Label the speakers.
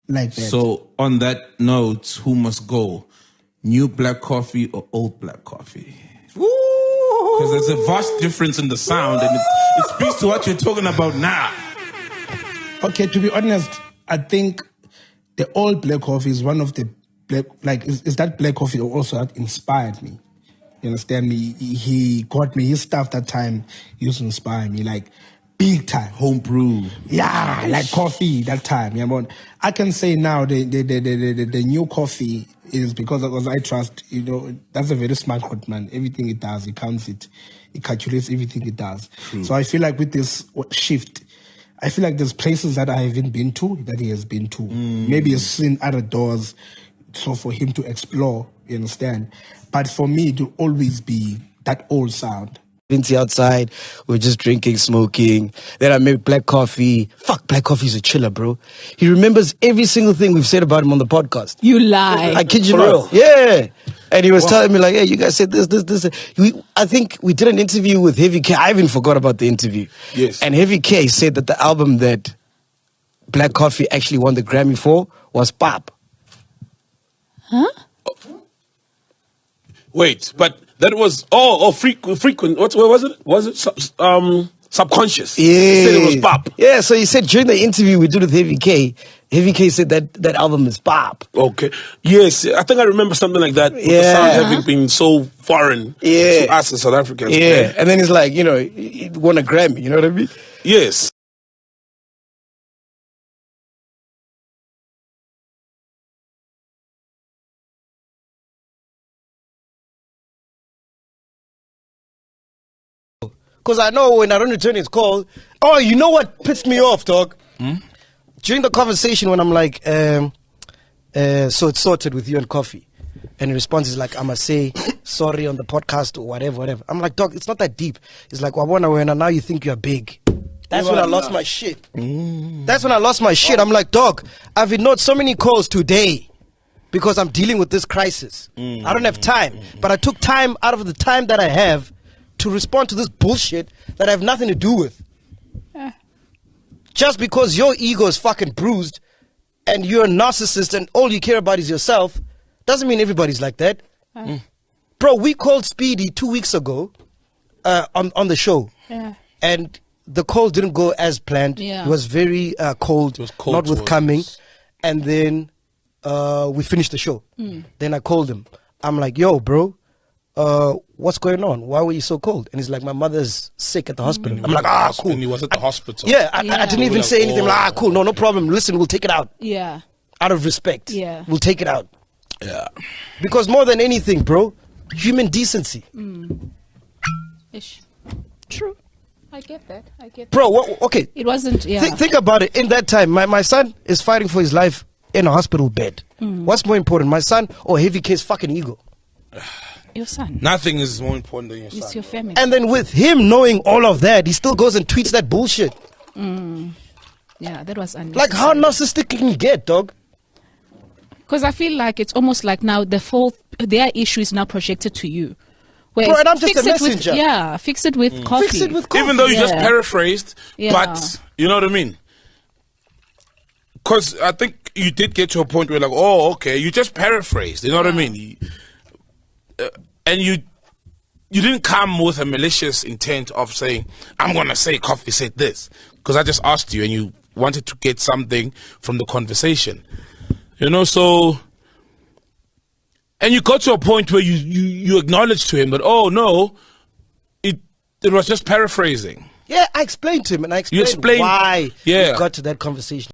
Speaker 1: like that.
Speaker 2: So on that note, who must go? New black coffee or old black coffee? Because there's a vast difference in the sound, and it speaks to what you're talking about now.
Speaker 1: Okay, to be honest, I think the old black coffee is one of the is that black coffee also that inspired me. You understand me? He got me. His stuff that time used to inspire me, like big time.
Speaker 2: Homebrew.
Speaker 1: Yeah, like coffee that time. Yeah, but I can say now the new coffee is because I trust. That's a very smart hot man. Everything it does, he counts it. He calculates everything it does. True. So I feel like with this shift, I feel like there's places that I haven't been to that he has been to. Maybe he's seen other doors, so for him to explore, you understand? But for me, it will always be that old sound.
Speaker 3: Vinci outside, we're just drinking, smoking. Then I made black coffee. Fuck, black coffee's a chiller, bro. He remembers every single thing we've said about him on the podcast.
Speaker 4: You lie.
Speaker 3: I kid you not. Yeah. And he was telling me like, hey, you guys said this. I think we did an interview with Heavy K. I even forgot about the interview.
Speaker 2: Yes.
Speaker 3: And Heavy K said that the album that Black Coffee actually won the Grammy for was Pop.
Speaker 4: Huh?
Speaker 5: Wait, but that was frequent. What was it? Was it subconscious?
Speaker 3: Yeah,
Speaker 5: he said it was pop.
Speaker 3: Yeah, so he said during the interview we did with Heavy K said that album is pop.
Speaker 5: Okay, yes, I think I remember something like that. With the sound having been so foreign to us as South Africans.
Speaker 3: Yeah, and then he's like, he won a Grammy. You know what I mean?
Speaker 5: Yes.
Speaker 3: Because I know when I don't return his call, you know what pissed me off, dog? During the conversation when I'm like, so it's sorted with you and Coffee. And the response is like, I must say sorry on the podcast or whatever. I'm like, dog, it's not that deep. It's like, Wabona, now you think you're big. That's when I lost my shit. That's when I lost my shit. I'm like, dog, I've ignored so many calls today because I'm dealing with this crisis. I don't have time. But I took time out of the time that I have to respond to this bullshit that I have nothing to do with. Just because your ego is fucking bruised and you're a narcissist and all you care about is yourself, doesn't mean everybody's like that. Bro, we called Speedy 2 weeks ago on the show. And the call didn't go as planned. It was very cold, not with coming. And then we finished the show. Then I called him. I'm like, yo, bro, what's going on? Why were you so cold? And he's like, my mother's sick at the hospital. I'm like, cool.
Speaker 5: And he was at the hospital.
Speaker 3: Yeah, I didn't even say anything. I'm like, cool, no problem. Listen, we'll take it out.
Speaker 4: Yeah.
Speaker 3: Out of respect.
Speaker 4: Yeah.
Speaker 3: We'll take it out.
Speaker 5: Yeah.
Speaker 3: Because more than anything, bro, human decency.
Speaker 4: Ish. True. I get that.
Speaker 3: Bro, okay.
Speaker 4: It wasn't,
Speaker 3: Think about it. In that time, my son is fighting for his life in a hospital bed. What's more important, my son or Heavy K's fucking ego?
Speaker 4: Your son.
Speaker 5: Nothing is more important than your son.
Speaker 4: It's your family.
Speaker 3: And then with him knowing all of that, he still goes and tweets that bullshit.
Speaker 4: Yeah, that was unnecessary.
Speaker 3: Like, how narcissistic can you get, dog?
Speaker 4: Because I feel like it's almost like now their issue is now projected to you.
Speaker 3: Bro, and I'm just a messenger.
Speaker 4: Fix it with Coffee.
Speaker 3: Fix it with Coffee.
Speaker 5: Even though you just paraphrased, but you know what I mean? Because I think you did get to a point where like, oh, okay, you just paraphrased. You know what I mean? And you didn't come with a malicious intent of saying, I'm going to say Coffee said this. Because I just asked you and you wanted to get something from the conversation. So... And you got to a point where you acknowledged to him that, oh, no, it was just paraphrasing.
Speaker 3: Yeah, I explained to him and I explained why we got to that conversation.